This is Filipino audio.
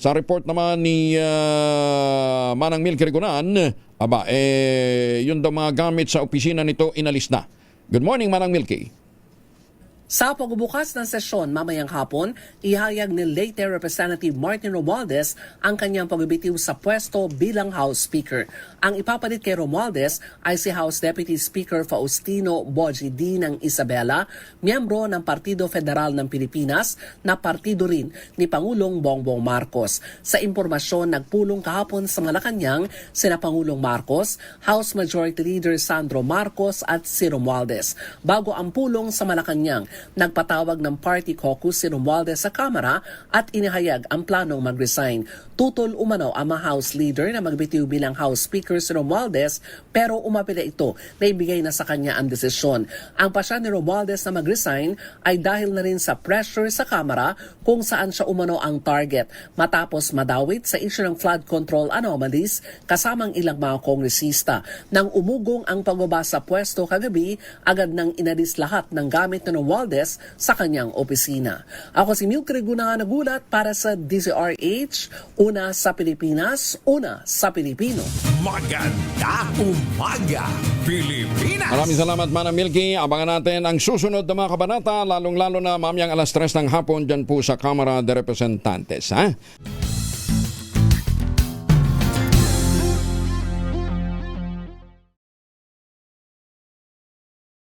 Sa report naman ni Manang Milky Rigunan, yun daw mga gamit sa opisina nito inalis na. Good morning, Manang Milky. Sa pagbubukas ng sesyon mamayang hapon, ihayag ni Leyte Representative Martin Romualdez ang kanyang pagbibitiw sa pwesto bilang House Speaker. Ang ipapalit kay Romualdez ay si House Deputy Speaker Faustino Boji D. ng Isabela, miyembro ng Partido Federal ng Pilipinas na partido rin ni Pangulong Bongbong Marcos. Sa impormasyon, nagpulong kahapon sa Malacanang sina Pangulong Marcos, House Majority Leader Sandro Marcos at si Romualdez. Bago ang pulong sa Malacanang, nagpatawag ng party caucus si Romualdez sa Kamara at inihayag ang planong mag-resign. Tutol umano ang mga House Leader na magbitiw bilang House Speaker si Romualdez pero umapila ito na ibigay na sa kanya ang desisyon. Ang pasya ni Romualdez na mag-resign ay dahil na rin sa pressure sa Kamara kung saan siya umano ang target matapos madawit sa issue ng flood control anomalies kasamang ilang mga kongresista. Nang umugong ang pagbaba sa pwesto kagabi, agad nang inalis lahat ng gamit ni Romualdez sa kanyang opisina. Ako si Milky Rigunan, nagulat para sa DZRH, una sa Pilipinas, una sa Pilipino. Maganda umaga, Pilipinas! Maraming salamat, Manang Milky. Abangan natin ang susunod na mga kabanata, lalong-lalo na mamayang alas 3 ng hapon dyan po sa Kamara de Representantes. Ha?